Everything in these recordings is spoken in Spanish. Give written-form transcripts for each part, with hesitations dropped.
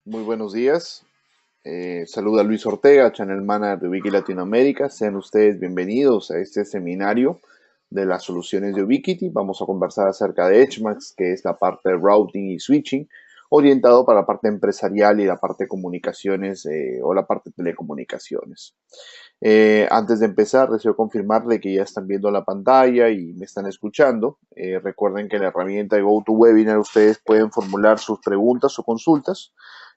Muy buenos días. Saluda Luis Ortega, Channel Manager de Ubiquiti Latinoamérica. Sean ustedes bienvenidos a este seminario de las soluciones de Ubiquiti. Vamos a conversar acerca de Edgemax, que es la parte de routing y switching, orientado para la parte empresarial y la parte de comunicaciones o la parte de telecomunicaciones. Antes de empezar, deseo confirmarle que ya están viendo la pantalla y me están escuchando. Recuerden que en la herramienta de GoToWebinar ustedes pueden formular sus preguntas o consultas.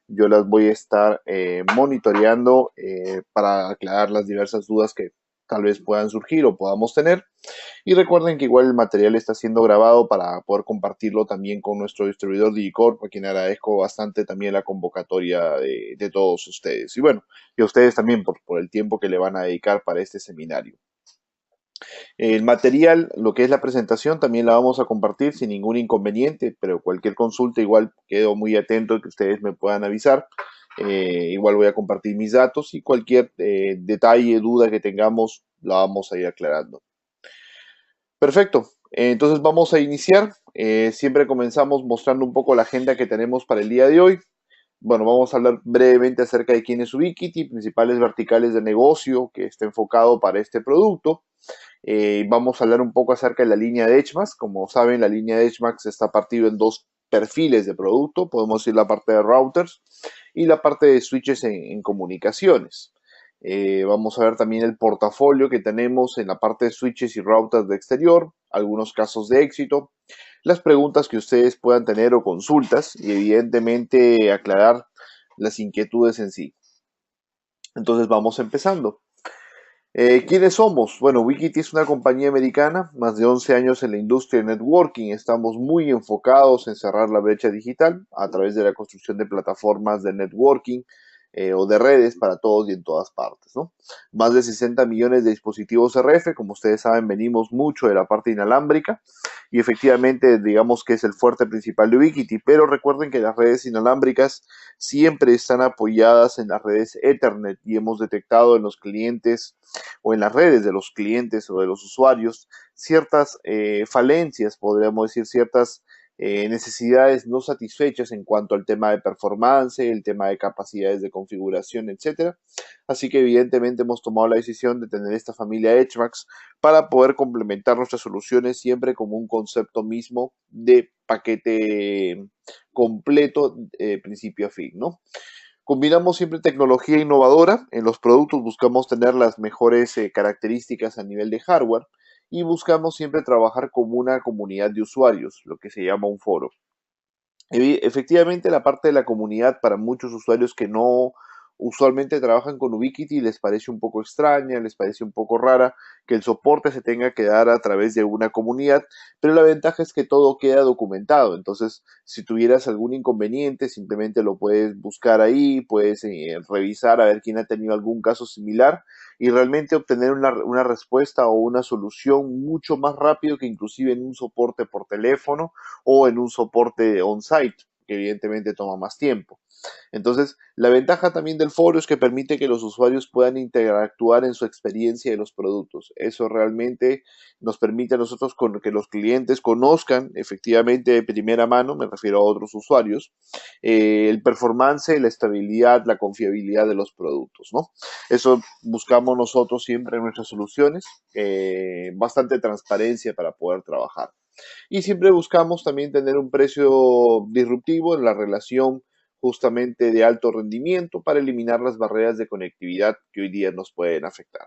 Yo las voy a estar monitoreando para aclarar las diversas dudas que tal vez puedan surgir o podamos tener. Y recuerden que igual el material está siendo grabado para poder compartirlo también con nuestro distribuidor Digicorp, a quien agradezco bastante también la convocatoria de todos ustedes. Y bueno, y a ustedes también por el tiempo que le van a dedicar para este seminario. El material, lo que es la presentación, también la vamos a compartir sin ningún inconveniente, pero cualquier consulta igual quedo muy atento que ustedes me puedan avisar. Igual voy a compartir mis datos y cualquier detalle, duda que tengamos, la vamos a ir aclarando. Perfecto. Entonces vamos a iniciar. Siempre comenzamos mostrando un poco la agenda que tenemos para el día de hoy. Bueno, vamos a hablar brevemente acerca de quién es Ubiquiti, principales verticales de negocio que está enfocado para este producto. Vamos a hablar un poco acerca de la línea de Edgemax. Como saben, la línea de Edgemax está partido en dos perfiles de producto. Podemos decir la parte de routers y la parte de switches en comunicaciones. Vamos a ver también el portafolio que tenemos en la parte de switches y routers de exterior, algunos casos de éxito, las preguntas que ustedes puedan tener o consultas y evidentemente aclarar las inquietudes en sí. Entonces vamos empezando. ¿Quiénes somos? Bueno, Wikiti es una compañía americana, más de 11 años en la industria de networking. Estamos muy enfocados en cerrar la brecha digital a través de la construcción de plataformas de networking o de redes para todos y en todas partes, ¿no? Más de 60 millones de dispositivos RF, como ustedes saben, venimos mucho de la parte inalámbrica y efectivamente digamos que es el fuerte principal de Ubiquiti, pero recuerden que las redes inalámbricas siempre están apoyadas en las redes Ethernet y hemos detectado en los clientes o en las redes de los clientes o de los usuarios ciertas falencias, podríamos decir ciertas necesidades no satisfechas en cuanto al tema de performance, el tema de capacidades de configuración, etcétera. Así que evidentemente hemos tomado la decisión de tener esta familia Edgemax para poder complementar nuestras soluciones siempre como un concepto mismo de paquete completo, principio a fin, ¿no? Combinamos siempre tecnología innovadora. En los productos buscamos tener las mejores características a nivel de hardware y buscamos siempre trabajar como una comunidad de usuarios, lo que se llama un foro. Efectivamente, la parte de la comunidad para muchos usuarios que no usualmente trabajan con Ubiquiti les parece un poco extraña, les parece un poco rara que el soporte se tenga que dar a través de una comunidad, pero la ventaja es que todo queda documentado. Entonces, si tuvieras algún inconveniente, simplemente lo puedes buscar ahí, puedes revisar a ver quién ha tenido algún caso similar y realmente obtener una respuesta o una solución mucho más rápido que inclusive en un soporte por teléfono o en un soporte on-site, que evidentemente toma más tiempo. Entonces, la ventaja también del foro es que permite que los usuarios puedan interactuar en su experiencia de los productos. Eso realmente nos permite a nosotros que los clientes conozcan efectivamente de primera mano, me refiero a otros usuarios, el performance, la estabilidad, la confiabilidad de los productos, ¿no? Eso buscamos nosotros siempre en nuestras soluciones, bastante transparencia para poder trabajar. Y siempre buscamos también tener un precio disruptivo en la relación justamente de alto rendimiento para eliminar las barreras de conectividad que hoy día nos pueden afectar.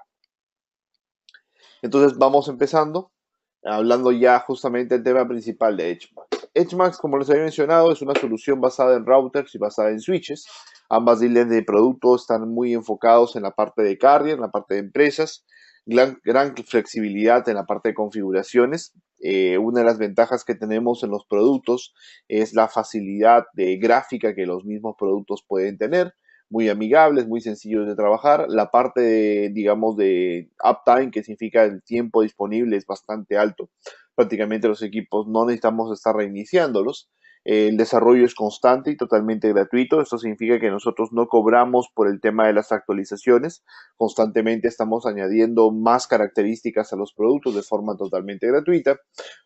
Entonces vamos empezando, hablando ya justamente del tema principal de Edgemax. Edgemax, como les había mencionado, es una solución basada en routers y basada en switches. Ambas líneas de producto están muy enfocados en la parte de carrier, en la parte de empresas, gran flexibilidad en la parte de configuraciones. Una de las ventajas que tenemos en los productos es la facilidad de gráfica que los mismos productos pueden tener, muy amigables, muy sencillos de trabajar. La parte de, digamos, de uptime, que significa el tiempo disponible, es bastante alto. Prácticamente los equipos no necesitamos estar reiniciándolos. El desarrollo es constante y totalmente gratuito. Esto significa que nosotros no cobramos por el tema de las actualizaciones. Constantemente estamos añadiendo más características a los productos de forma totalmente gratuita.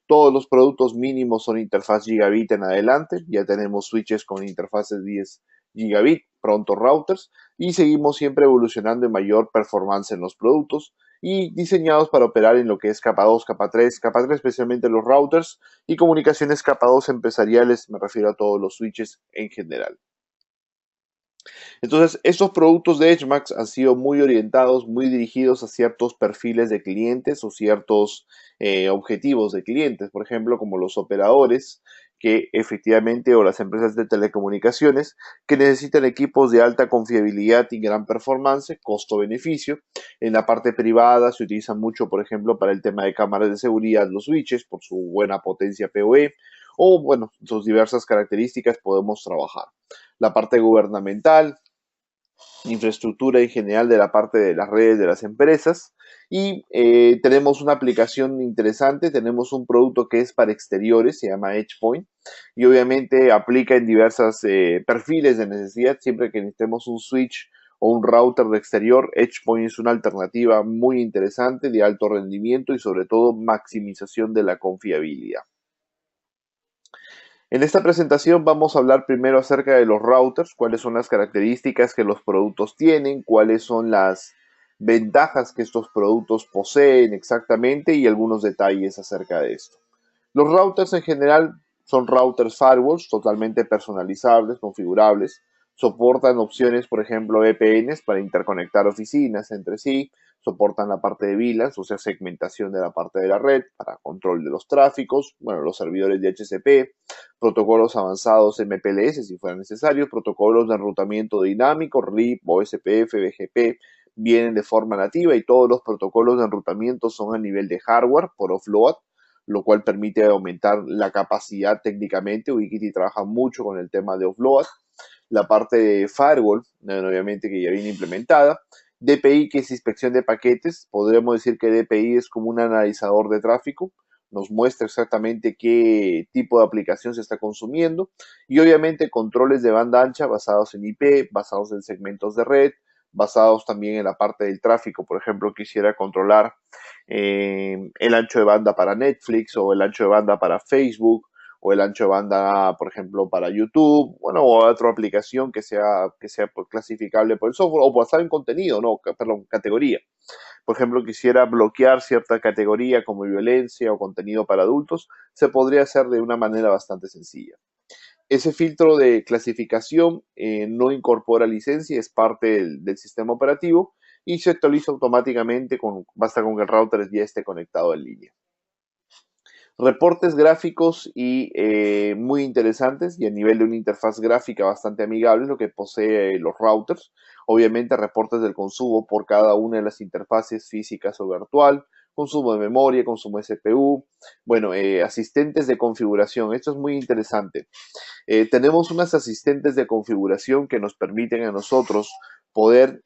Todos los productos mínimos son interfaz gigabit en adelante. Ya tenemos switches con interfaces 10 gigabit, pronto routers, y seguimos siempre evolucionando en mayor performance en los productos y diseñados para operar en lo que es capa 2, capa 3 especialmente los routers y comunicaciones capa 2 empresariales, me refiero a todos los switches en general. Entonces, estos productos de Edgemax han sido muy orientados, muy dirigidos a ciertos perfiles de clientes o ciertos objetivos de clientes, por ejemplo, como los operadores que efectivamente o las empresas de telecomunicaciones que necesitan equipos de alta confiabilidad y gran performance, costo-beneficio. En la parte privada se utilizan mucho, por ejemplo, para el tema de cámaras de seguridad, los switches por su buena potencia PoE o, bueno, sus diversas características podemos trabajar. La parte gubernamental, infraestructura en general de la parte de las redes de las empresas y tenemos una aplicación interesante, tenemos un producto que es para exteriores, se llama EdgePoint y obviamente aplica en diversos perfiles de necesidad, siempre que necesitemos un switch o un router de exterior, EdgePoint es una alternativa muy interesante de alto rendimiento y sobre todo maximización de la confiabilidad. En esta presentación vamos a hablar primero acerca de los routers, cuáles son las características que los productos tienen, cuáles son las ventajas que estos productos poseen exactamente y algunos detalles acerca de esto. Los routers en general son routers firewalls totalmente personalizables, configurables, soportan opciones, por ejemplo, VPNs para interconectar oficinas entre sí, soportan la parte de VLANs, o sea, segmentación de la parte de la red para control de los tráficos, bueno, los servidores de HCP, protocolos avanzados MPLS si fuera necesario, protocolos de enrutamiento dinámico, RIP, OSPF, BGP, vienen de forma nativa y todos los protocolos de enrutamiento son a nivel de hardware por offload, lo cual permite aumentar la capacidad técnicamente. Ubiquiti trabaja mucho con el tema de offload. La parte de firewall, obviamente que ya viene implementada. DPI, que es inspección de paquetes. Podríamos decir que DPI es como un analizador de tráfico. Nos muestra exactamente qué tipo de aplicación se está consumiendo. Y obviamente controles de banda ancha basados en IP, basados en segmentos de red, basados también en la parte del tráfico. Por ejemplo, quisiera controlar el ancho de banda para Netflix o el ancho de banda para Facebook o el ancho de banda, por ejemplo, para YouTube, bueno, o otra aplicación que sea clasificable por el software o basado en contenido, no, perdón, categoría. Por ejemplo, quisiera bloquear cierta categoría como violencia o contenido para adultos, se podría hacer de una manera bastante sencilla. Ese filtro de clasificación no incorpora licencia, es parte del sistema operativo y se actualiza automáticamente, basta con que el router ya esté conectado en línea. Reportes gráficos y muy interesantes y a nivel de una interfaz gráfica bastante amigable, lo que posee los routers. Obviamente reportes del consumo por cada una de las interfaces físicas o virtual, consumo de memoria, consumo de CPU, bueno, asistentes de configuración. Esto es muy interesante. Tenemos unas asistentes de configuración que nos permiten a nosotros poder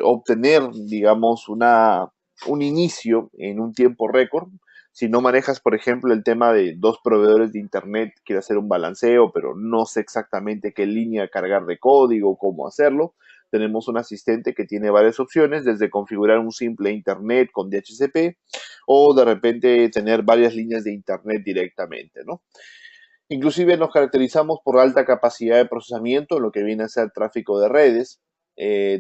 obtener, digamos, un inicio en un tiempo récord. Si no manejas, por ejemplo, el tema de dos proveedores de Internet, quiero hacer un balanceo, pero no sé exactamente qué línea cargar de código, cómo hacerlo, tenemos un asistente que tiene varias opciones, desde configurar un simple Internet con DHCP o de repente tener varias líneas de Internet directamente, ¿no? Inclusive nos caracterizamos por alta capacidad de procesamiento en lo que viene a ser tráfico de redes.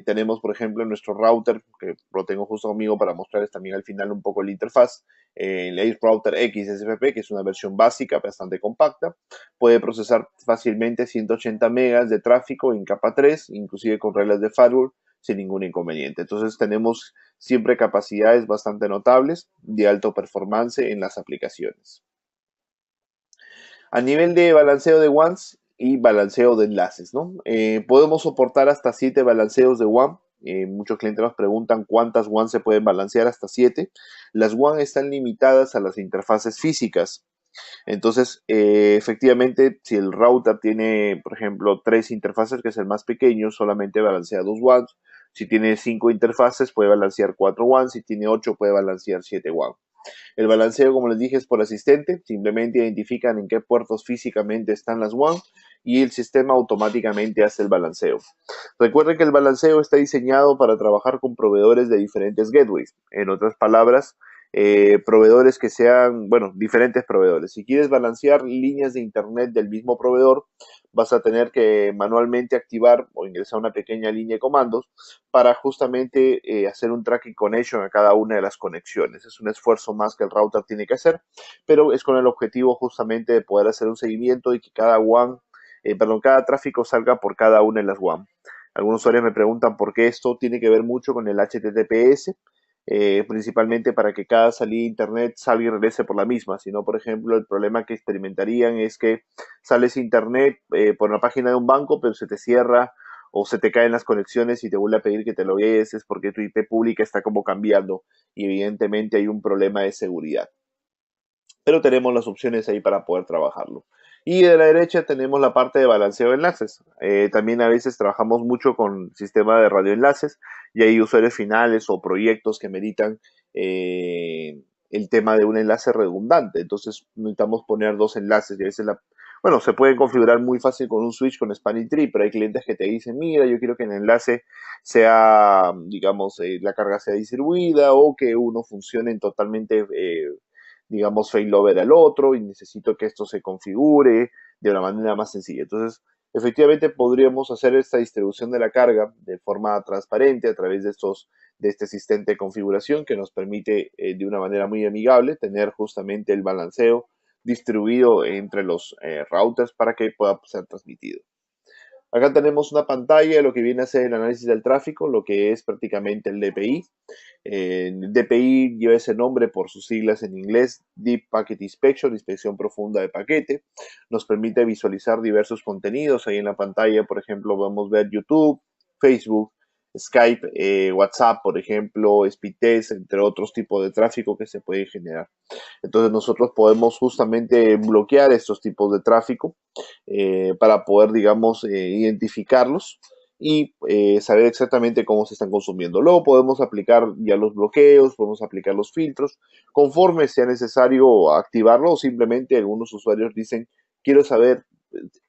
Tenemos, por ejemplo, en nuestro router, que lo tengo justo conmigo para mostrarles también al final un poco la interfaz, el Ace Router XSFP, que es una versión básica, bastante compacta, puede procesar fácilmente 180 megas de tráfico en capa 3, inclusive con reglas de firewall, sin ningún inconveniente. Entonces tenemos siempre capacidades bastante notables de alto performance en las aplicaciones. A nivel de balanceo de WANs y balanceo de enlaces, ¿no? Podemos soportar hasta 7 balanceos de WAN. Muchos clientes nos preguntan cuántas WAN se pueden balancear, hasta 7. Las WAN están limitadas a las interfaces físicas. Entonces, efectivamente, si el router tiene, por ejemplo, 3 interfaces, que es el más pequeño, solamente balancea 2 WANs. Si tiene 5 interfaces, puede balancear 4 WANs. Si tiene 8, puede balancear 7 WAN. El balanceo, como les dije, es por asistente. Simplemente identifican en qué puertos físicamente están las WAN y el sistema automáticamente hace el balanceo. Recuerden que el balanceo está diseñado para trabajar con proveedores de diferentes gateways. En otras palabras, proveedores que sean, bueno, diferentes proveedores. Si quieres balancear líneas de internet del mismo proveedor, vas a tener que manualmente activar o ingresar una pequeña línea de comandos para justamente hacer un tracking connection a cada una de las conexiones. Es un esfuerzo más que el router tiene que hacer, pero es con el objetivo justamente de poder hacer un seguimiento y que cada WAN, cada tráfico salga por cada una de las WAN. Algunos usuarios me preguntan por qué esto tiene que ver mucho con el HTTPS, principalmente para que cada salida de internet salga y regrese por la misma, sino por ejemplo el problema que experimentarían es que sales internet por una página de un banco pero se te cierra o se te caen las conexiones y te vuelve a pedir que te loguees, es porque tu IP pública está como cambiando y evidentemente hay un problema de seguridad. Pero tenemos las opciones ahí para poder trabajarlo. Y de la derecha tenemos la parte de balanceo de enlaces. También a veces trabajamos mucho con sistema de radioenlaces y hay usuarios finales o proyectos que meritan el tema de un enlace redundante. Entonces necesitamos poner dos enlaces y a veces bueno, se puede configurar muy fácil con un switch con Spanning Tree, pero hay clientes que te dicen, mira, yo quiero que el enlace sea, digamos, la carga sea distribuida o que uno funcione totalmente digamos, failover al otro y necesito que esto se configure de una manera más sencilla. Entonces, efectivamente podríamos hacer esta distribución de la carga de forma transparente a través de este asistente de configuración que nos permite de una manera muy amigable tener justamente el balanceo distribuido entre los routers para que pueda ser transmitido. Acá tenemos una pantalla de lo que viene a ser el análisis del tráfico, lo que es prácticamente el DPI. El DPI lleva ese nombre por sus siglas en inglés, Deep Packet Inspection, inspección profunda de paquete. Nos permite visualizar diversos contenidos. Ahí en la pantalla, por ejemplo, vamos a ver YouTube, Facebook, Skype, WhatsApp, por ejemplo, Speedtest, entre otros tipos de tráfico que se puede generar. Entonces nosotros podemos justamente bloquear estos tipos de tráfico para poder, digamos, identificarlos y saber exactamente cómo se están consumiendo. Luego podemos aplicar ya los bloqueos, podemos aplicar los filtros, conforme sea necesario activarlo o simplemente algunos usuarios dicen, quiero saber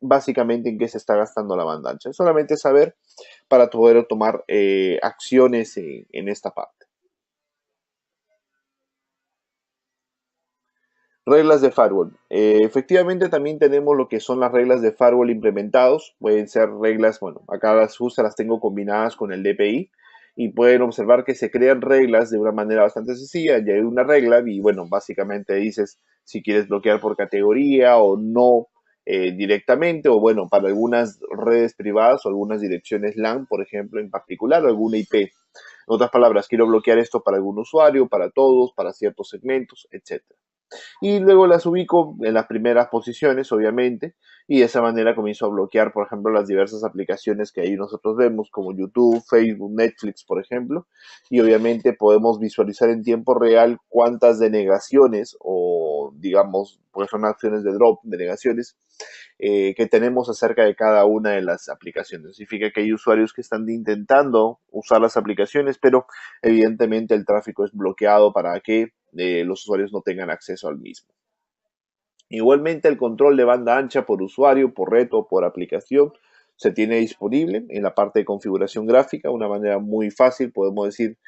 básicamente en qué se está gastando la banda ancha. Solamente saber para poder tomar acciones en esta parte. Reglas de firewall. Efectivamente también tenemos lo que son las reglas de firewall implementados. Pueden ser reglas, bueno, acá las justas las tengo combinadas con el DPI y pueden observar que se crean reglas de una manera bastante sencilla. Ya hay una regla y bueno, básicamente dices si quieres bloquear por categoría o no directamente o bueno, para algunas redes privadas o algunas direcciones LAN, por ejemplo, en particular o alguna IP. En otras palabras, quiero bloquear esto para algún usuario, para todos, para ciertos segmentos, etcétera y luego las ubico en las primeras posiciones, obviamente, y de esa manera comienzo a bloquear, por ejemplo, las diversas aplicaciones que ahí nosotros vemos, como YouTube, Facebook, Netflix, por ejemplo, y obviamente podemos visualizar en tiempo real cuántas denegaciones o, digamos, pues son acciones de drop, denegaciones, que tenemos acerca de cada una de las aplicaciones. Significa que hay usuarios que están intentando usar las aplicaciones, pero evidentemente el tráfico es bloqueado para que los usuarios no tengan acceso al mismo. Igualmente el control de banda ancha por usuario, por red o por aplicación se tiene disponible en la parte de configuración gráfica, una manera muy fácil, podemos decir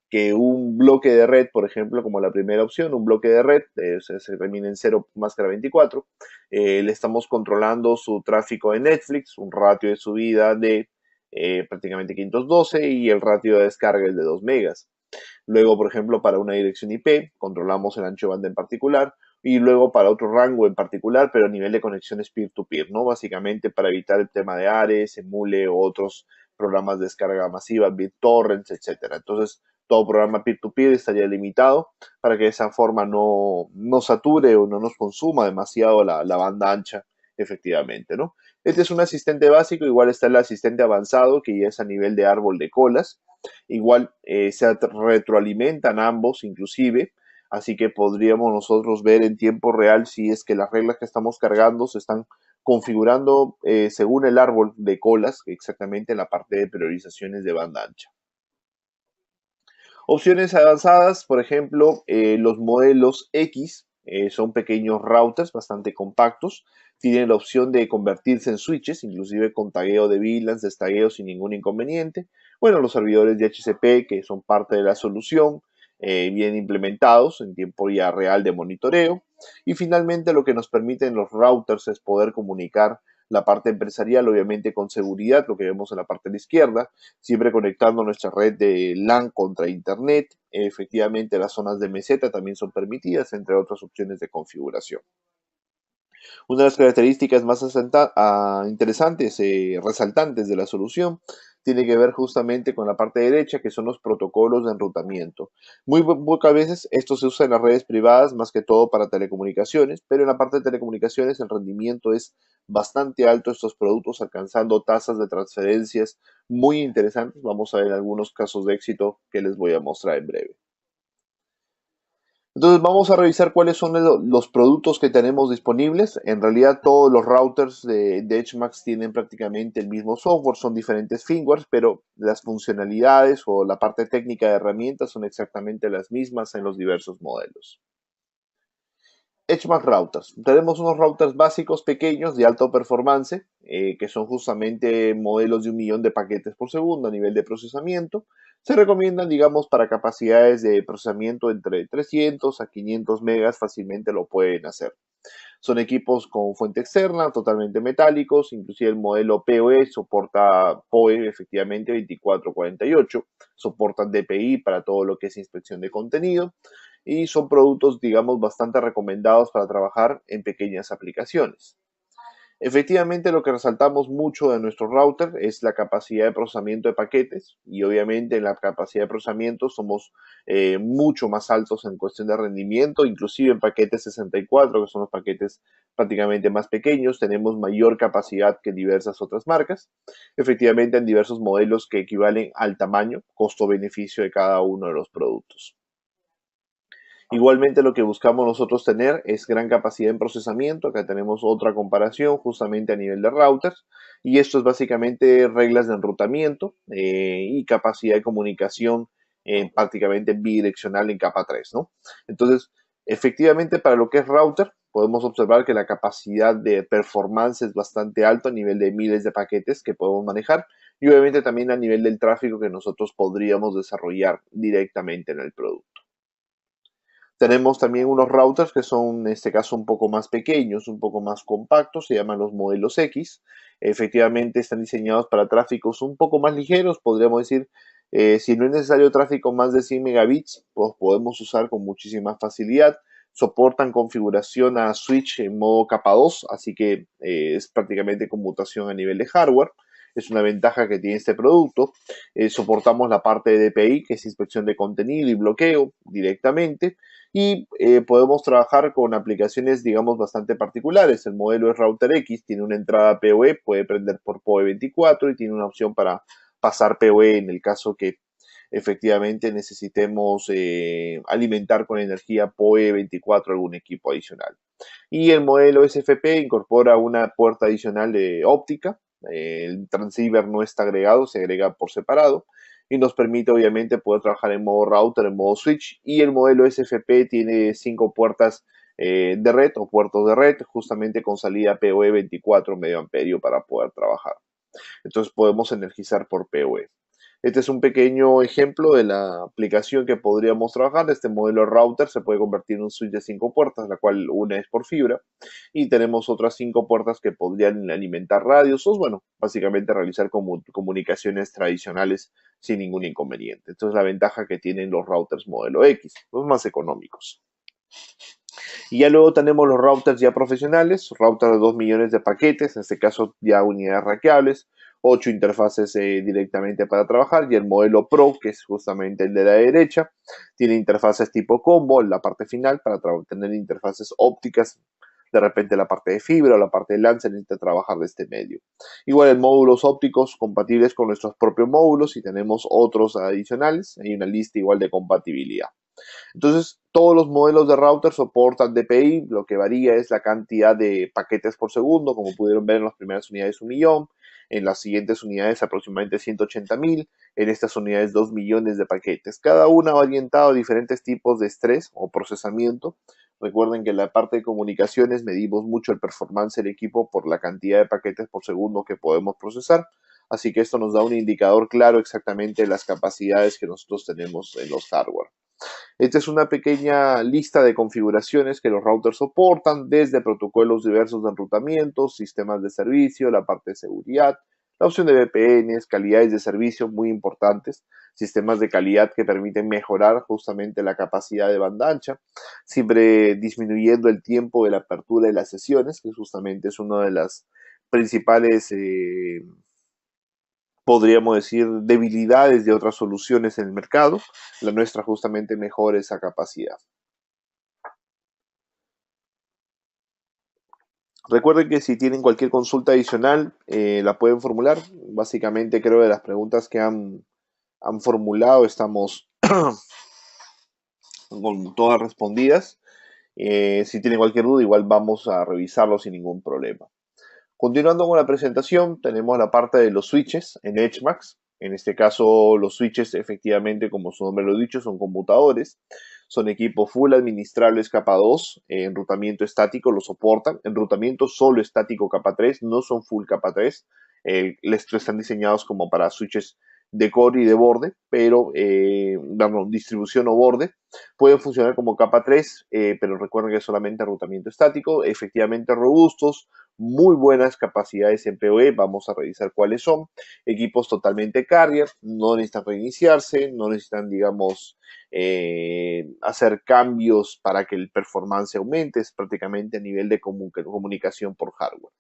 que un bloque de red, por ejemplo, como la primera opción, un bloque de red, se termina en 0 máscara 24, le estamos controlando su tráfico de Netflix, un ratio de subida de prácticamente 512 y el ratio de descarga es de 2 megas. Luego, por ejemplo, para una dirección IP, controlamos el ancho de banda en particular, y luego para otro rango en particular, pero a nivel de conexiones peer-to-peer, ¿no? Básicamente para evitar el tema de Ares, Emule o otros programas de descarga masiva, BitTorrents, etcétera. Entonces, todo programa peer-to-peer estaría limitado para que de esa forma no sature o no nos consuma demasiado la banda ancha, efectivamente, ¿no? Este es un asistente básico, igual está el asistente avanzado, que ya es a nivel de árbol de colas. Igual se retroalimentan ambos, inclusive, así que podríamos nosotros ver en tiempo real si es que las reglas que estamos cargando se están configurando según el árbol de colas, exactamente en la parte de priorizaciones de banda ancha. Opciones avanzadas, por ejemplo, los modelos X son pequeños routers bastante compactos. Tienen la opción de convertirse en switches, inclusive con tagueo de VLANs, destagueo sin ningún inconveniente. Bueno, los servidores de HCP que son parte de la solución. bien implementados en tiempo ya real de monitoreo. Y finalmente lo que nos permiten los routers es poder comunicar la parte empresarial, obviamente con seguridad, lo que vemos en la parte de la izquierda, siempre conectando nuestra red de LAN contra Internet. Efectivamente, las zonas de meseta también son permitidas, entre otras opciones de configuración. Una de las características más interesantes, resaltantes de la solución, tiene que ver justamente con la parte derecha, que son los protocolos de enrutamiento. Muy pocas veces esto se usa en las redes privadas, más que todo para telecomunicaciones, pero en la parte de telecomunicaciones el rendimiento es bastante alto estos productos, alcanzando tasas de transferencias muy interesantes. Vamos a ver algunos casos de éxito que les voy a mostrar en breve. Entonces vamos a revisar cuáles son los productos que tenemos disponibles. En realidad todos los routers de Edgemax tienen prácticamente el mismo software, son diferentes firmwares, pero las funcionalidades o la parte técnica de herramientas son exactamente las mismas en los diversos modelos. Edgemax Routers. Tenemos unos routers básicos pequeños de alta performance, que son justamente modelos de 1.000.000 de paquetes por segundo a nivel de procesamiento. Se recomiendan, digamos, para capacidades de procesamiento entre 300 a 500 megas, fácilmente lo pueden hacer. Son equipos con fuente externa, totalmente metálicos, inclusive el modelo PoE soporta PoE efectivamente 2448, soportan DPI para todo lo que es inspección de contenido y son productos, digamos, bastante recomendados para trabajar en pequeñas aplicaciones. Efectivamente, lo que resaltamos mucho de nuestro router es la capacidad de procesamiento de paquetes y obviamente en la capacidad de procesamiento somos mucho más altos en cuestión de rendimiento, inclusive en paquetes 64, que son los paquetes prácticamente más pequeños, tenemos mayor capacidad que diversas otras marcas, efectivamente en diversos modelos que equivalen al tamaño, costo-beneficio de cada uno de los productos. Igualmente lo que buscamos nosotros tener es gran capacidad en procesamiento. Acá tenemos otra comparación justamente a nivel de routers. Y esto es básicamente reglas de enrutamiento y capacidad de comunicación prácticamente bidireccional en capa 3, ¿no? Entonces, efectivamente para lo que es router, podemos observar que la capacidad de performance es bastante alta a nivel de miles de paquetes que podemos manejar y obviamente también a nivel del tráfico que nosotros podríamos desarrollar directamente en el producto. Tenemos también unos routers que son, en este caso, un poco más pequeños, un poco más compactos, se llaman los modelos X. Efectivamente, están diseñados para tráficos un poco más ligeros, podríamos decir, si no es necesario tráfico más de 100 megabits, pues podemos usar con muchísima facilidad. Soportan configuración a switch en modo capa 2, así que es prácticamente conmutación a nivel de hardware. Es una ventaja que tiene este producto. Soportamos la parte de DPI, que es inspección de contenido y bloqueo directamente y podemos trabajar con aplicaciones, digamos, bastante particulares. El modelo es Router X, tiene una entrada PoE, puede prender por PoE 24 y tiene una opción para pasar PoE en el caso que efectivamente necesitemos alimentar con energía PoE 24 algún equipo adicional. Y el modelo SFP incorpora una puerta adicional de óptica. El transceiver no está agregado, se agrega por separado y nos permite obviamente poder trabajar en modo router, en modo switch. Y el modelo SFP tiene 5 puertas de red o puertos de red, justamente con salida PoE 24 medio amperio para poder trabajar. Entonces podemos energizar por PoE. Este es un pequeño ejemplo de la aplicación que podríamos trabajar. Este modelo router se puede convertir en un switch de 5 puertas, la cual una es por fibra, y tenemos otras 5 puertas que podrían alimentar radios, o bueno, básicamente realizar comunicaciones tradicionales sin ningún inconveniente. Entonces la ventaja que tienen los routers modelo X, los más económicos. Y ya luego tenemos los routers ya profesionales, routers de 2 millones de paquetes, en este caso ya unidades rackeables, 8 interfaces directamente para trabajar, y el modelo Pro, que es justamente el de la derecha, tiene interfaces tipo combo en la parte final para tener interfaces ópticas. De repente la parte de fibra o la parte de LAN se necesita trabajar de este medio. Igual en módulos ópticos compatibles con nuestros propios módulos y tenemos otros adicionales. Hay una lista igual de compatibilidad. Entonces, todos los modelos de router soportan DPI, lo que varía es la cantidad de paquetes por segundo, como pudieron ver en las primeras unidades 1.000.000, en las siguientes unidades aproximadamente 180.000, en estas unidades 2 millones de paquetes. Cada una va orientada a diferentes tipos de estrés o procesamiento. Recuerden que en la parte de comunicaciones medimos mucho el performance del equipo por la cantidad de paquetes por segundo que podemos procesar. Así que esto nos da un indicador claro exactamente de las capacidades que nosotros tenemos en los hardware. Esta es una pequeña lista de configuraciones que los routers soportan, desde protocolos diversos de enrutamiento, sistemas de servicio, la parte de seguridad, la opción de VPNs, calidades de servicio muy importantes, sistemas de calidad que permiten mejorar justamente la capacidad de banda ancha, siempre disminuyendo el tiempo de la apertura de las sesiones, que justamente es una de las principales, podríamos decir, debilidades de otras soluciones en el mercado. La nuestra justamente mejora esa capacidad. Recuerden que si tienen cualquier consulta adicional, la pueden formular. Básicamente creo de las preguntas que han formulado estamos con todas respondidas. Si tienen cualquier duda, igual vamos a revisarlo sin ningún problema. Continuando con la presentación, tenemos la parte de los switches en HMAX. En este caso, los switches efectivamente, como su nombre lo ha dicho, son computadores. Son equipos full administrables capa 2, enrutamiento estático lo soportan. Enrutamiento solo estático capa 3, no son full capa 3. Están diseñados como para switches de core y de borde, pero distribución o borde. Pueden funcionar como capa 3, pero recuerden que es solamente enrutamiento estático, efectivamente robustos, muy buenas capacidades en PoE, vamos a revisar cuáles son. Equipos totalmente carrier, no necesitan reiniciarse, no necesitan, digamos, hacer cambios para que el performance aumente, es prácticamente a nivel de comunicación por hardware.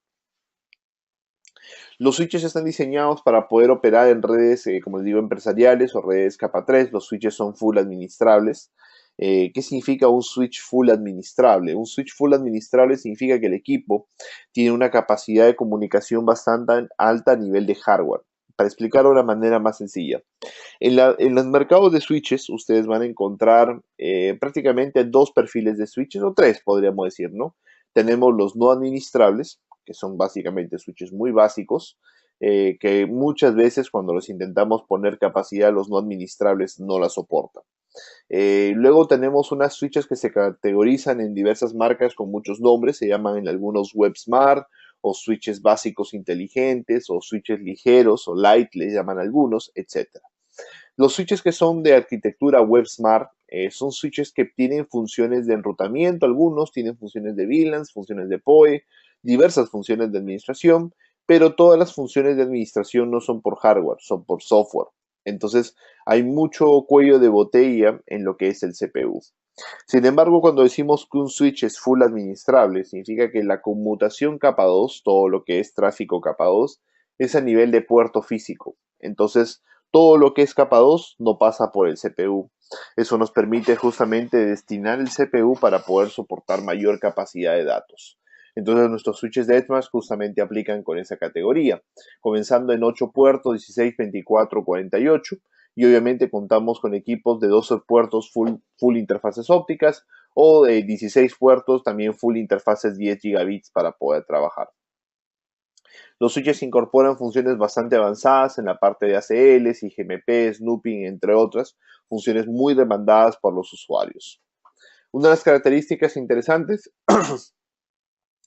Los switches están diseñados para poder operar en redes, como les digo, empresariales o redes capa 3. Los switches son full administrables. ¿Qué significa un switch full administrable? Un switch full administrable significa que el equipo tiene una capacidad de comunicación bastante alta a nivel de hardware. Para explicarlo de una manera más sencilla, en los mercados de switches ustedes van a encontrar prácticamente dos perfiles de switches, o tres podríamos decir, ¿no? Tenemos los no administrables, que son básicamente switches muy básicos, que muchas veces cuando los intentamos poner capacidad, los no administrables no la soportan. Luego tenemos unas switches que se categorizan en diversas marcas con muchos nombres, se llaman en algunos WebSmart, o switches básicos inteligentes, o switches ligeros, o light, les llaman algunos, etc. Los switches que son de arquitectura WebSmart son switches que tienen funciones de enrutamiento, algunos tienen funciones de VLANs, funciones de PoE, diversas funciones de administración, pero todas las funciones de administración no son por hardware, son por software. Entonces hay mucho cuello de botella en lo que es el CPU. Sin embargo, cuando decimos que un switch es full administrable, significa que la conmutación capa 2, todo lo que es tráfico capa 2, es a nivel de puerto físico. Entonces, todo lo que es capa 2 no pasa por el CPU. Eso nos permite justamente destinar el CPU para poder soportar mayor capacidad de datos. Entonces nuestros switches de ETMAS justamente aplican con esa categoría, comenzando en 8 puertos, 16, 24, 48, y obviamente contamos con equipos de 12 puertos full interfaces ópticas, o de 16 puertos también full interfaces 10 gigabits para poder trabajar. Los switches incorporan funciones bastante avanzadas en la parte de ACLs, IGMP, snooping, entre otras, funciones muy demandadas por los usuarios. Una de las características interesantes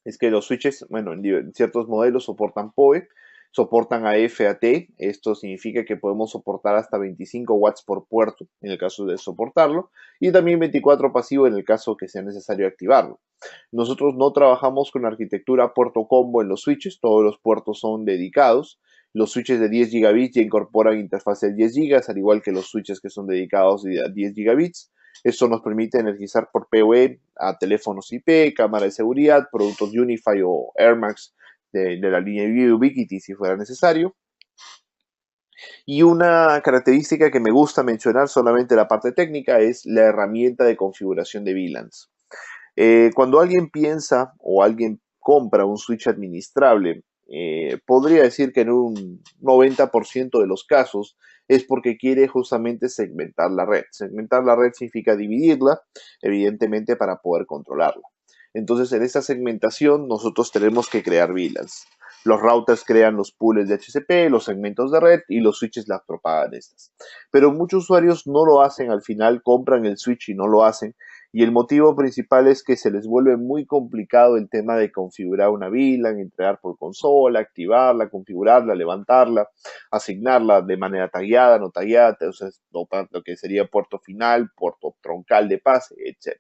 es que los switches, bueno, en ciertos modelos soportan PoE, soportan a FAT. Esto significa que podemos soportar hasta 25 watts por puerto en el caso de soportarlo, y también 24 pasivo en el caso que sea necesario activarlo. Nosotros no trabajamos con arquitectura puerto combo en los switches, todos los puertos son dedicados. Los switches de 10 gigabits ya incorporan interfaces de 10 gigas, al igual que los switches que son dedicados a 10 gigabits. Esto nos permite energizar por PoE a teléfonos IP, cámara de seguridad, productos Unify o AirMax de la línea Ubiquiti si fuera necesario. Y una característica que me gusta mencionar, solamente la parte técnica, es la herramienta de configuración de VLANs. Cuando alguien piensa o alguien compra un switch administrable, podría decir que en un 90% de los casos es porque quiere justamente segmentar la red. Segmentar la red significa dividirla, evidentemente, para poder controlarla. Entonces, en esta segmentación nosotros tenemos que crear VLANs. Los routers crean los pools de HCP, los segmentos de red, y los switches las propagan estas. Pero muchos usuarios no lo hacen, al final compran el switch y no lo hacen, Y el motivo principal es que se les vuelve muy complicado el tema de configurar una VLAN, entregar por consola, activarla, configurarla, levantarla, asignarla de manera tagueada, no tagueada, entonces lo que sería puerto final, puerto troncal de pase, etc.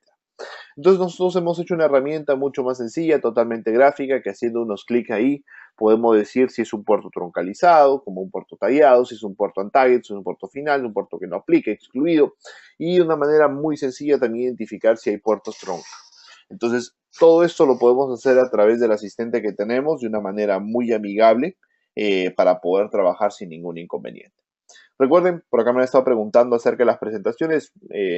Entonces nosotros hemos hecho una herramienta mucho más sencilla, totalmente gráfica, que haciendo unos clics ahí podemos decir si es un puerto troncalizado, como un puerto tallado, si es un puerto untagged, si es un puerto final, un puerto que no aplica, excluido, y de una manera muy sencilla también identificar si hay puertos tronca. Entonces, todo esto lo podemos hacer a través del asistente que tenemos de una manera muy amigable para poder trabajar sin ningún inconveniente. Recuerden, por acá me han estado preguntando acerca de las presentaciones.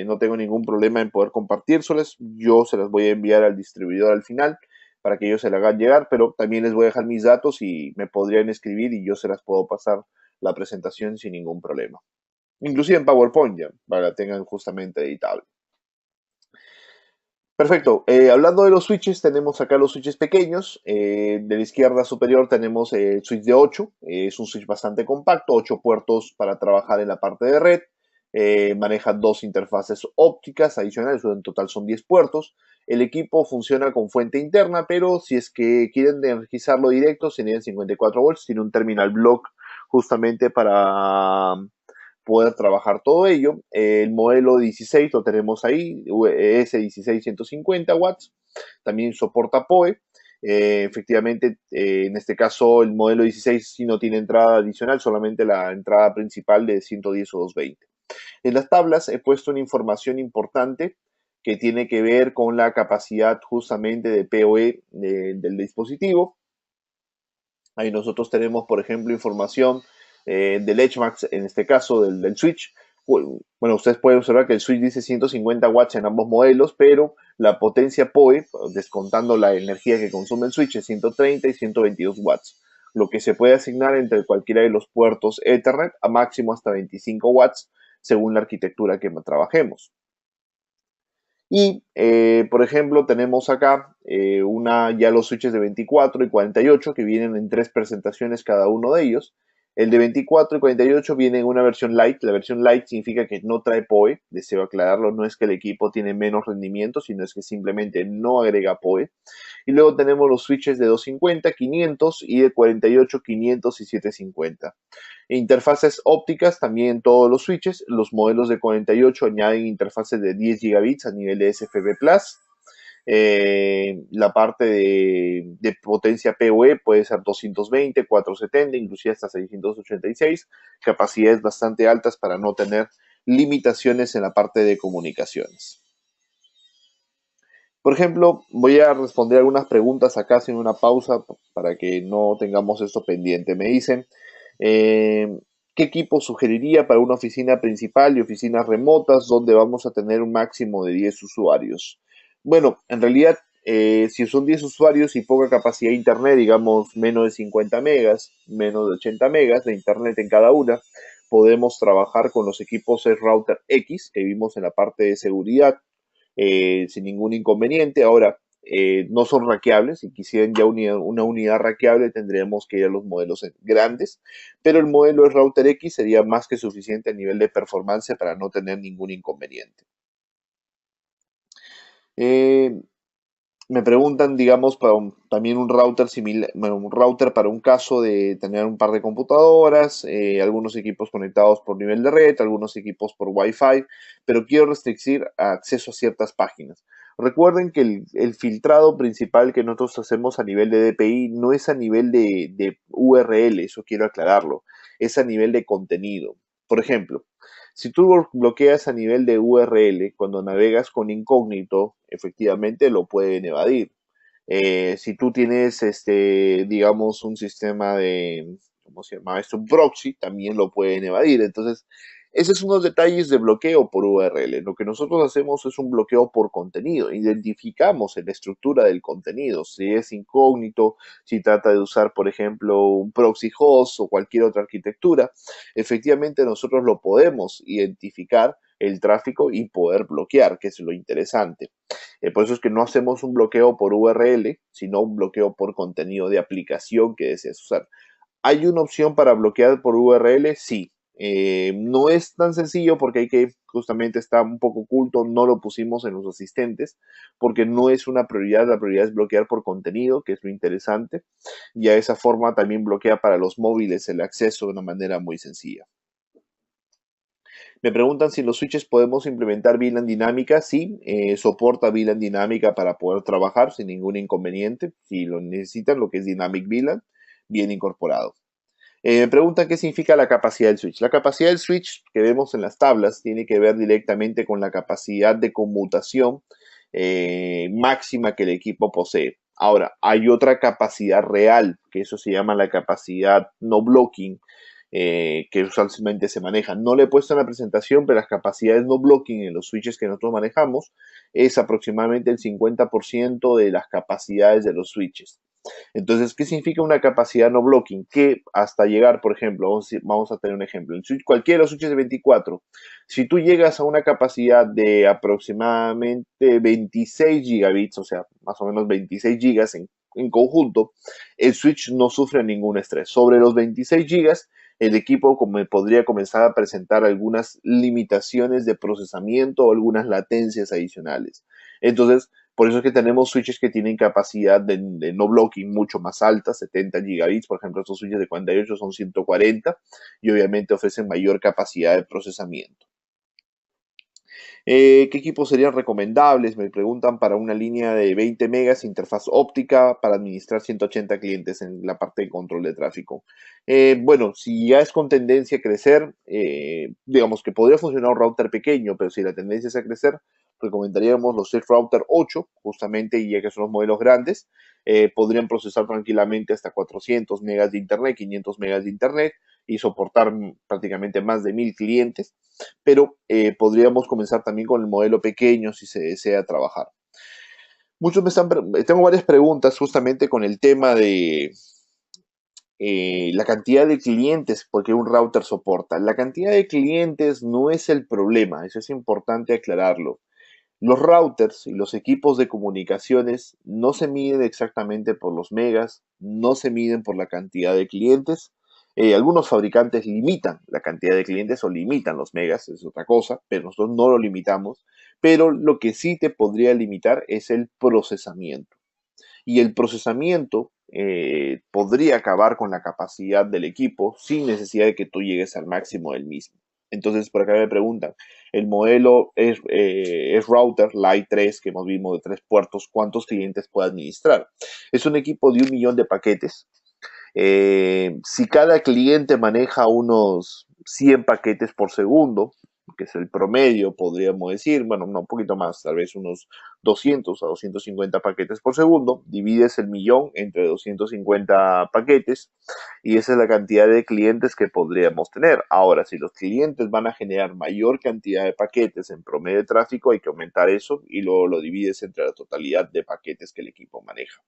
No tengo ningún problema en poder compartírselas. Yo se las voy a enviar al distribuidor al final para que ellos se la hagan llegar, pero también les voy a dejar mis datos y me podrían escribir y yo se las puedo pasar la presentación sin ningún problema. Inclusive en PowerPoint ya, para que la tengan justamente editable. Perfecto. Hablando de los switches, tenemos acá los switches pequeños. De la izquierda superior tenemos el switch de 8. Es un switch bastante compacto, 8 puertos para trabajar en la parte de red. Maneja dos interfaces ópticas adicionales, en total son 10 puertos. El equipo funciona con fuente interna, pero si es que quieren energizarlo directo, serían 54 volts. Tiene un terminal block justamente para poder trabajar todo ello. El modelo 16 lo tenemos ahí, S16-150 watts, también soporta PoE. Efectivamente, en este caso el modelo 16 sí no tiene entrada adicional, solamente la entrada principal de 110 o 220. En las tablas he puesto una información importante que tiene que ver con la capacidad justamente de PoE del dispositivo. Ahí nosotros tenemos, por ejemplo, información del HMAX, en este caso del switch. Bueno, ustedes pueden observar que el switch dice 150 watts en ambos modelos, pero la potencia PoE, descontando la energía que consume el switch, es 130 y 122 watts, lo que se puede asignar entre cualquiera de los puertos Ethernet a máximo hasta 25 watts, según la arquitectura que trabajemos. Y, por ejemplo, tenemos acá ya los switches de 24 y 48 que vienen en 3 presentaciones cada uno de ellos. El de 24 y 48 viene en una versión light. La versión light significa que no trae PoE. Deseo aclararlo, no es que el equipo tiene menos rendimiento, sino es que simplemente no agrega PoE. Y luego tenemos los switches de 250, 500 y de 48, 500 y 750. Interfaces ópticas también en todos los switches. Los modelos de 48 añaden interfaces de 10 gigabits a nivel de SFP+. La parte de potencia PoE puede ser 220, 470, inclusive hasta 686. Capacidades bastante altas para no tener limitaciones en la parte de comunicaciones. Por ejemplo, voy a responder algunas preguntas acá sin una pausa para que no tengamos esto pendiente. Me dicen, eh, ¿qué equipo sugeriría para una oficina principal y oficinas remotas donde vamos a tener un máximo de 10 usuarios? Bueno, en realidad, si son 10 usuarios y poca capacidad de internet, digamos menos de 50 megas, menos de 80 megas de internet en cada una, podemos trabajar con los equipos router X que vimos en la parte de seguridad sin ningún inconveniente. Ahora, no son rackeables. Si quisieran ya una unidad rackeable, tendríamos que ir a los modelos grandes, pero el modelo de router X sería más que suficiente a nivel de performance para no tener ningún inconveniente. Eh, Me preguntan, digamos, también un router similar, bueno, un router para un caso de tener un par de computadoras, algunos equipos conectados por nivel de red, algunos equipos por Wi-Fi, pero quiero restringir acceso a ciertas páginas. Recuerden que el filtrado principal que nosotros hacemos a nivel de DPI no es a nivel de URL, eso quiero aclararlo, es a nivel de contenido. Por ejemplo, si tú bloqueas a nivel de URL, cuando navegas con incógnito, efectivamente lo pueden evadir. Si tú tienes, digamos, un sistema de, ¿cómo se llama esto? Un proxy, también lo pueden evadir. Entonces, esos son los detalles de bloqueo por URL. Lo que nosotros hacemos es un bloqueo por contenido. Identificamos en la estructura del contenido, si es incógnito, si trata de usar, por ejemplo, un proxy host o cualquier otra arquitectura. Efectivamente, nosotros lo podemos identificar el tráfico y poder bloquear, que es lo interesante. Por eso es que no hacemos un bloqueo por URL, sino un bloqueo por contenido de aplicación que deseas usar. ¿Hay una opción para bloquear por URL? Sí. No es tan sencillo porque justamente está un poco oculto, no lo pusimos en los asistentes porque no es una prioridad, la prioridad es bloquear por contenido, que es lo interesante, y a esa forma también bloquea para los móviles el acceso de una manera muy sencilla. Me preguntan si en los switches podemos implementar VLAN dinámica. Sí, soporta VLAN dinámica para poder trabajar sin ningún inconveniente. Si lo necesitan, lo que es Dynamic VLAN, bien incorporado. Me preguntan qué significa la capacidad del switch. La capacidad del switch que vemos en las tablas tiene que ver directamente con la capacidad de conmutación máxima que el equipo posee. Ahora, hay otra capacidad real, que eso se llama la capacidad no blocking, que usualmente se maneja. No le he puesto en la presentación, pero las capacidades no blocking en los switches que nosotros manejamos es aproximadamente el 50% de las capacidades de los switches. Entonces, ¿qué significa una capacidad no blocking? Que hasta llegar, por ejemplo, vamos a tener un ejemplo, cualquiera de los switches de 24, si tú llegas a una capacidad de aproximadamente 26 gigabits, o sea, más o menos 26 gigas en conjunto, el switch no sufre ningún estrés. Sobre los 26 gigas, el equipo podría comenzar a presentar algunas limitaciones de procesamiento o algunas latencias adicionales. Entonces, por eso es que tenemos switches que tienen capacidad de no blocking mucho más alta, 70 gigabits, por ejemplo, estos switches de 48 son 140 y obviamente ofrecen mayor capacidad de procesamiento. ¿Qué equipos serían recomendables? Me preguntan para una línea de 20 megas, interfaz óptica para administrar 180 clientes en la parte de control de tráfico. Bueno, si ya es con tendencia a crecer, digamos que podría funcionar un router pequeño, pero si la tendencia es a crecer, recomendaríamos los Safe Router 8, justamente, ya que son los modelos grandes, podrían procesar tranquilamente hasta 400 megas de internet, 500 megas de internet y soportar prácticamente más de 1000 clientes, pero podríamos comenzar también con el modelo pequeño si se desea trabajar. Tengo varias preguntas justamente con el tema de la cantidad de clientes porque un router soporta. La cantidad de clientes no es el problema, eso es importante aclararlo. Los routers y los equipos de comunicaciones no se miden exactamente por los megas, no se miden por la cantidad de clientes. Algunos fabricantes limitan la cantidad de clientes o limitan los megas, es otra cosa, pero nosotros no lo limitamos. Pero lo que sí te podría limitar es el procesamiento. Y el procesamiento podría acabar con la capacidad del equipo sin necesidad de que tú llegues al máximo del mismo. Entonces, por acá me preguntan, el modelo es router Lite 3, que hemos visto de 3 puertos, ¿cuántos clientes puede administrar? Es un equipo de 1 millón de paquetes. Si cada cliente maneja unos 100 paquetes por segundo, que es el promedio, podríamos decir, bueno, no, un poquito más, tal vez unos 200 a 250 paquetes por segundo, divides el millón entre 250 paquetes y esa es la cantidad de clientes que podríamos tener. Ahora, si los clientes van a generar mayor cantidad de paquetes en promedio de tráfico, hay que aumentar eso y luego lo divides entre la totalidad de paquetes que el equipo maneja.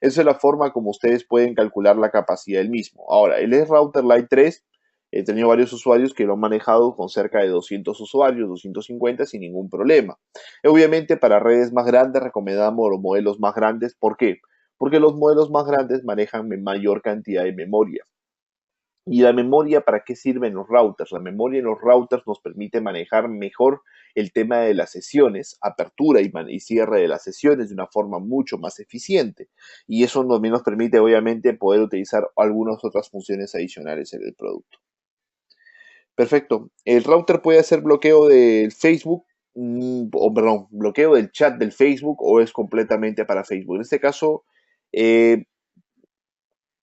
Esa es la forma como ustedes pueden calcular la capacidad del mismo. Ahora, el S-Router Lite 3, he tenido varios usuarios que lo han manejado con cerca de 200 usuarios, 250 sin ningún problema. Obviamente, para redes más grandes recomendamos los modelos más grandes. ¿Por qué? Porque los modelos más grandes manejan mayor cantidad de memoria. ¿Y la memoria para qué sirven los routers? La memoria en los routers nos permite manejar mejor el tema de las sesiones, apertura y cierre de las sesiones de una forma mucho más eficiente. Y eso también nos permite, obviamente, poder utilizar algunas otras funciones adicionales en el producto. Perfecto. ¿El router puede hacer bloqueo del Facebook? Perdón, bloqueo del chat del Facebook o es completamente para Facebook. En este caso, eh,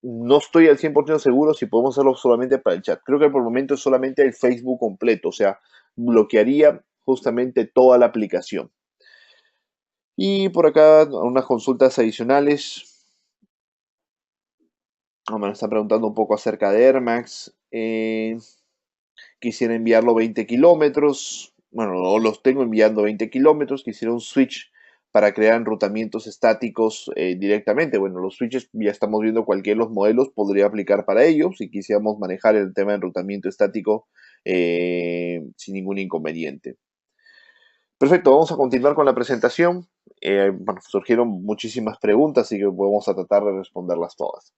no estoy al 100% seguro si podemos hacerlo solamente para el chat. Creo que por el momento es solamente el Facebook completo, o sea, bloquearía justamente toda la aplicación. Y por acá unas consultas adicionales. Me están preguntando un poco acerca de Air Max. Quisiera enviarlo 20 kilómetros. Bueno, los tengo enviando 20 kilómetros. Quisiera un switch para crear enrutamientos estáticos directamente. Bueno, los switches ya estamos viendo cualquiera de los modelos podría aplicar para ellos si quisiéramos manejar el tema de enrutamiento estático sin ningún inconveniente. Perfecto, vamos a continuar con la presentación. Bueno, surgieron muchísimas preguntas, así que vamos a tratar de responderlas todas.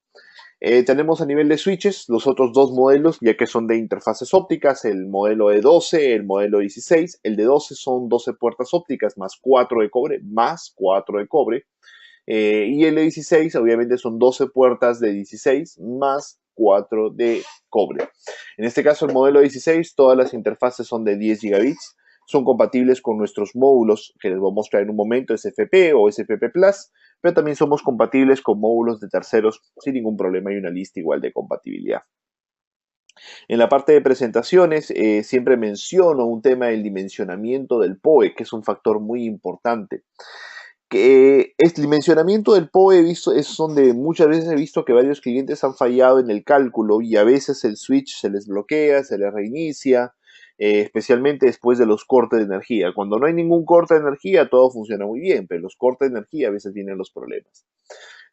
Tenemos a nivel de switches los otros dos modelos, ya que son de interfaces ópticas, el modelo de 12, el modelo 16. El de 12 son 12 puertas ópticas más 4 de cobre, y el de 16 obviamente son 12 puertas de 16 más 4 de cobre. En este caso el modelo 16, todas las interfaces son de 10 gigabits, son compatibles con nuestros módulos que les voy a mostrar en un momento, SFP o SFP Plus, pero también somos compatibles con módulos de terceros sin ningún problema y una lista igual de compatibilidad. En la parte de presentaciones siempre menciono un tema del dimensionamiento del POE, que es un factor muy importante. Que el dimensionamiento del POE es donde muchas veces he visto que varios clientes han fallado en el cálculo y a veces el switch se les bloquea, se les reinicia, especialmente después de los cortes de energía. Cuando no hay ningún corte de energía, todo funciona muy bien, pero los cortes de energía a veces vienen los problemas.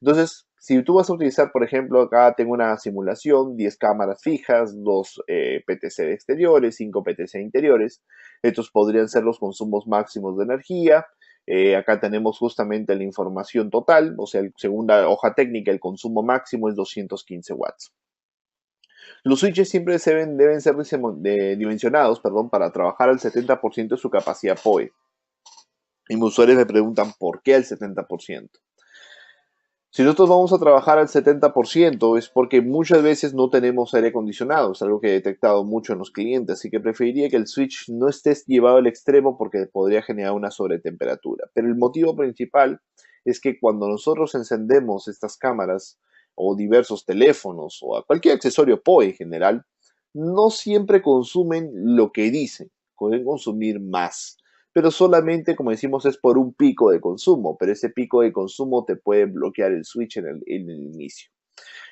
Entonces, si tú vas a utilizar, por ejemplo, acá tengo una simulación, 10 cámaras fijas, 2 PTC de exteriores, 5 PTC interiores. Estos podrían ser los consumos máximos de energía. Acá tenemos justamente la información total, o sea, según la hoja técnica, el consumo máximo es 215 watts. Los switches siempre deben ser dimensionados, para trabajar al 70% de su capacidad PoE. Y mis usuarios me preguntan por qué al 70%. Si nosotros vamos a trabajar al 70% es porque muchas veces no tenemos aire acondicionado, es algo que he detectado mucho en los clientes, así que preferiría que el switch no esté llevado al extremo porque podría generar una sobretemperatura. Pero el motivo principal es que cuando nosotros encendemos estas cámaras o diversos teléfonos o a cualquier accesorio PoE en general, no siempre consumen lo que dicen, pueden consumir más, pero solamente, como decimos, es por un pico de consumo, pero ese pico de consumo te puede bloquear el switch en el inicio.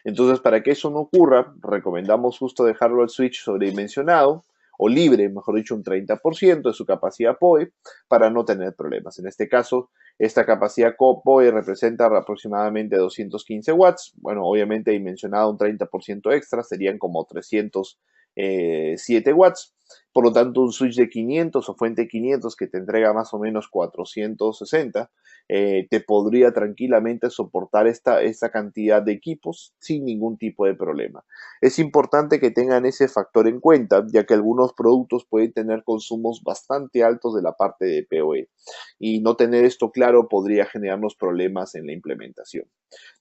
Entonces, para que eso no ocurra, recomendamos justo dejarlo al switch sobredimensionado o libre, mejor dicho, un 30% de su capacidad PoE para no tener problemas. En este caso, esta capacidad PoE representa aproximadamente 215 watts. Bueno, obviamente dimensionado un 30% extra, serían como 307 watts. Por lo tanto, un switch de 500 o fuente 500 que te entrega más o menos 460 te podría tranquilamente soportar esta cantidad de equipos sin ningún tipo de problema. Es importante que tengan ese factor en cuenta, ya que algunos productos pueden tener consumos bastante altos de la parte de PoE y no tener esto claro podría generarnos problemas en la implementación.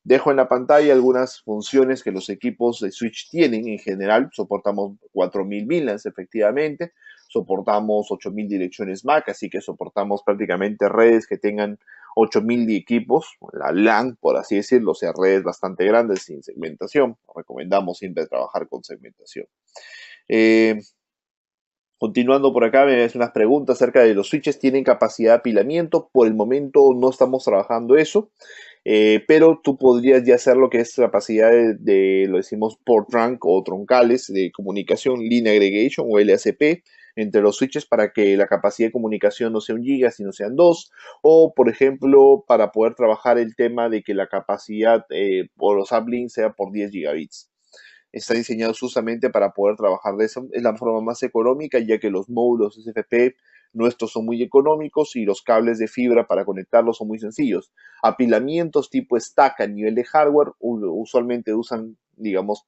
Dejo en la pantalla algunas funciones que los equipos de Switch tienen en general. Soportamos 4000 VLANs efectivamente, soportamos 8000 direcciones MAC, así que soportamos prácticamente redes que tengan 8000 equipos, la LAN, por así decirlo, o sea, redes bastante grandes sin segmentación. Recomendamos siempre trabajar con segmentación. Eh, Continuando por acá, me hacen unas preguntas acerca de los switches. ¿Tienen capacidad de apilamiento? Por el momento no estamos trabajando eso, pero tú podrías ya hacer lo que es capacidad lo decimos port trunk o troncales de comunicación, line aggregation o LACP entre los switches para que la capacidad de comunicación no sea 1 giga, sino sean 2, o por ejemplo, para poder trabajar el tema de que la capacidad por los uplinks sea por 10 gigabits. Está diseñado justamente para poder trabajar de eso. Es la forma más económica, ya que los módulos SFP nuestros son muy económicos y los cables de fibra para conectarlos son muy sencillos. Apilamientos tipo stack a nivel de hardware usualmente usan, digamos,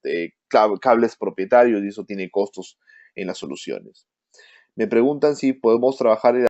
cables propietarios y eso tiene costos en las soluciones. Me preguntan si podemos trabajar